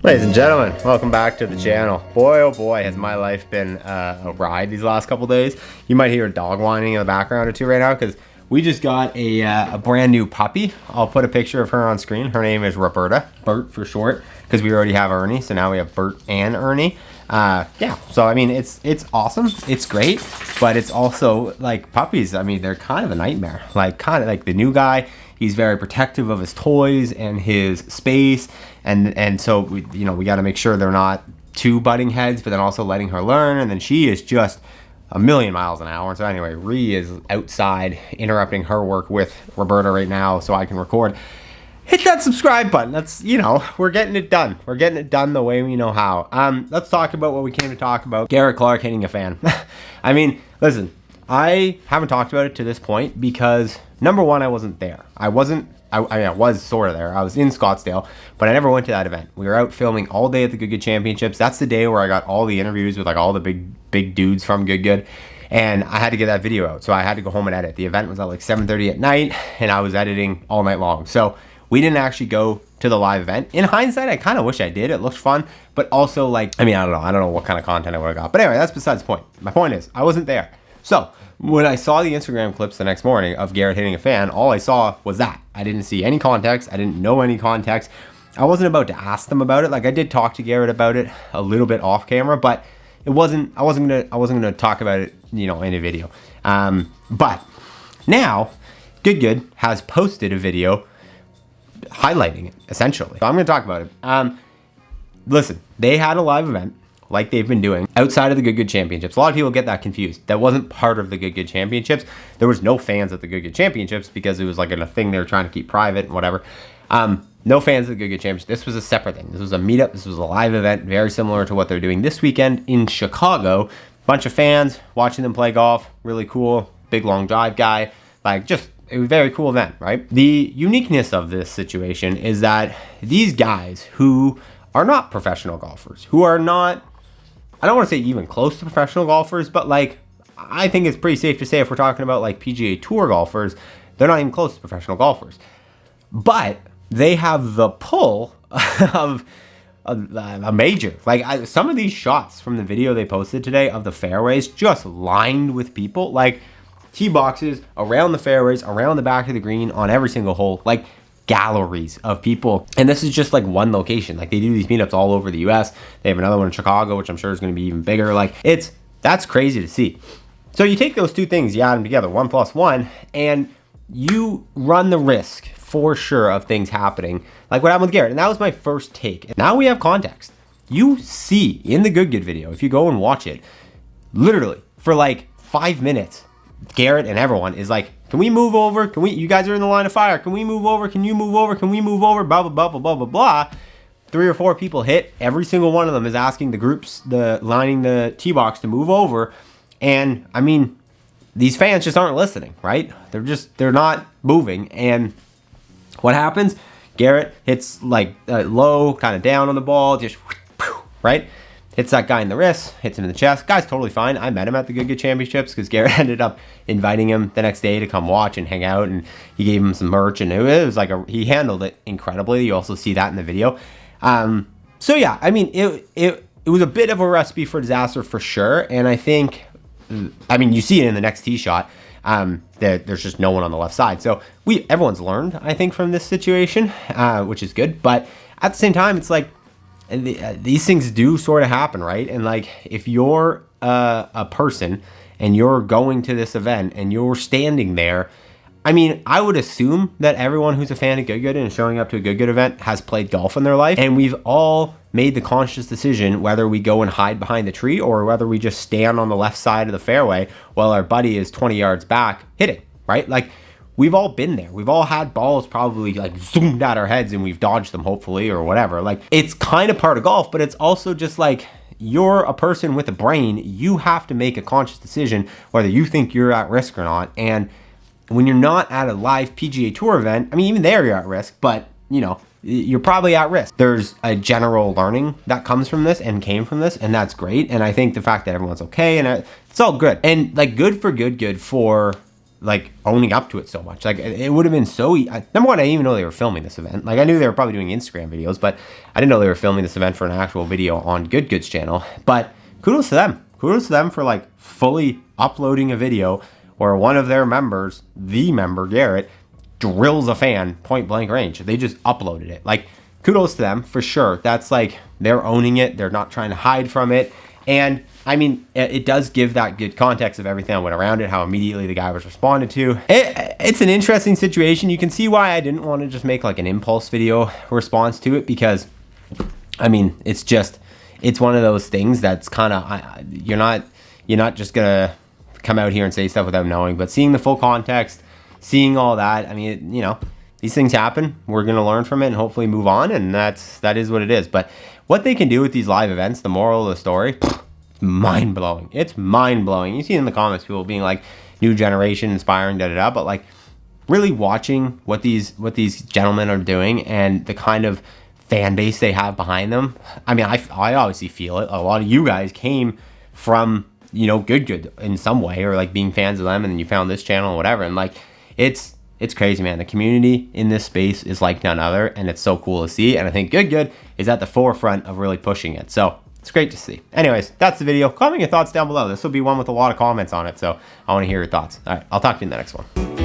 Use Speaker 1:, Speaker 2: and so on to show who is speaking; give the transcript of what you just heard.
Speaker 1: Ladies and gentlemen, welcome back to the channel. Boy, oh boy, has my life been a ride these last couple days. You might hear a dog whining in the background or two right now because we just got a brand new puppy. I'll put a picture of her on screen. Her name is Roberta, Bert for short, because we already have Ernie, so now we have Bert and Ernie. Yeah, so I mean, it's awesome, it's great, but it's also like puppies. I mean, they're kind of a nightmare. Like kind of like the new guy. He's very protective of his toys and his space, and so we got to make sure they're not too butting heads, but then also letting her learn. And then she is just a million miles an hour. So anyway, Ree is outside interrupting her work with Roberta right now, so I can record. Hit that subscribe button. That's, we're getting it done. We're getting it done the way we know how. Let's talk about what we came to talk about. Garrett Clark hitting a fan. I mean, listen, I haven't talked about it to this point because number one, I wasn't there. I was sort of there. I was in Scottsdale, but I never went to that event. We were out filming all day at the Good Good Championships. That's the day where I got all the interviews with like all the big dudes from Good Good, and I had to get that video out. So I had to go home and edit. The event was at like 7:30 at night, and I was editing all night long. So we didn't actually go to the live event. In hindsight, I kind of wish I did. It looked fun, but also like, I don't know what kind of content I would have got. But anyway, that's besides the point. My point is, I wasn't there. So when I saw the Instagram clips the next morning of Garrett hitting a fan, all I saw was that. I didn't see any context. I didn't know any context. I wasn't about to ask them about it. Like I did talk to Garrett about it a little bit off camera, but I wasn't gonna talk about it, in a video. But now Good Good has posted a video highlighting it, essentially. So I'm gonna talk about it. Listen, they had a live event like they've been doing outside of the Good Good Championships. A lot of people get that confused. That wasn't part of the Good Good Championships. There was no fans at the Good Good Championships because it was like a thing they were trying to keep private and whatever. No fans at the Good Good Championships. This was a separate thing. This was a meetup. This was a live event, very similar to what they're doing this weekend in Chicago. Bunch of fans watching them play golf. Really cool. Big long drive guy. Like just a very cool event, right? The uniqueness of this situation is that these guys who are not professional golfers, who are not, I don't want to say even close to professional golfers, but like, I think it's pretty safe to say if we're talking about like PGA Tour golfers, they're not even close to professional golfers. But they have the pull of a major. Like some of these shots from the video they posted today of the fairways just lined with people, like tee boxes around the fairways, around the back of the green on every single hole, like galleries of people. And this is just like one location. Like they do these meetups all over the US. They have another one in Chicago, which I'm sure is going to be even bigger. Like that's crazy to see. So you take those two things, you add them together, 1 + 1, and you run the risk for sure of things happening like what happened with Garrett. And that was my first take. Now we have context. You see in the Good Good video, if you go and watch it, literally for like 5 minutes, Garrett and everyone is like, can we move over? You guys are in the line of fire. Can we move over? Can you move over? Can we move over? Blah, blah, blah, blah, blah, blah, blah. 3 or 4 people hit. Every single one of them is asking the groups, lining the tee box to move over. And I mean, these fans just aren't listening, right? They're not moving. And what happens? Garrett hits like low, kind of down on the ball, just right? Hits that guy in the wrist, hits him in the chest. Guy's totally fine. I met him at the Good Good Championships because Garrett ended up inviting him the next day to come watch and hang out, and he gave him some merch, and it was like he handled it incredibly. You also see that in the video. So yeah, I mean, it was a bit of a recipe for disaster for sure, and I think, you see it in the next tee shot. There's just no one on the left side. So everyone's learned, I think, from this situation, which is good. But at the same time, it's like, and these things do sort of happen, right? And like, if you're a person and you're going to this event and you're standing there, I would assume that everyone who's a fan of Good Good and showing up to a Good Good event has played golf in their life. And we've all made the conscious decision whether we go and hide behind the tree or whether we just stand on the left side of the fairway while our buddy is 20 yards back hitting, right? Like, we've all been there. We've all had balls probably like zoomed at our heads and we've dodged them, hopefully, or whatever. Like, it's kind of part of golf, but it's also just like, you're a person with a brain. You have to make a conscious decision whether you think you're at risk or not. And when you're not at a live PGA Tour event, even there you're at risk, but you're probably at risk. There's a general learning that comes from this and came from this, and that's great. And I think the fact that everyone's okay and it's all good. And like, good for Good Good for like owning up to it so much. Like it would have been so number one, I didn't even know they were filming this event. Like I knew they were probably doing Instagram videos, but I didn't know they were filming this event for an actual video on Good Good's channel. But kudos to them for like fully uploading a video where one of their members, the member Garrett, drills a fan point blank range. They just uploaded it. Like kudos to them for sure. That's like they're owning it. They're not trying to hide from it. And I mean, it does give that good context of everything that went around it, how immediately the guy was responded to. It's an interesting situation. You can see why I didn't want to just make like an impulse video response to it, because I mean, it's one of those things that's kind of, you're not just gonna come out here and say stuff without knowing, but seeing the full context, seeing all that, I mean, these things happen. We're going to learn from it and hopefully move on, and that is what it is. But what they can do with these live events, the moral of the story, mind-blowing. It's mind-blowing. You see in the comments people being like, new generation, inspiring, da-da-da, but like really watching what these gentlemen are doing and the kind of fan base they have behind them. I mean, I obviously feel it. A lot of you guys came from, Good in some way, or like being fans of them, and then you found this channel or whatever, and like it's crazy, man. The community in this space is like none other, and it's so cool to see. And I think Good is at the forefront of really pushing it. So it's great to see. Anyways, that's the video. Comment your thoughts down below. This will be one with a lot of comments on it, so I want to hear your thoughts. All right, I'll talk to you in the next one.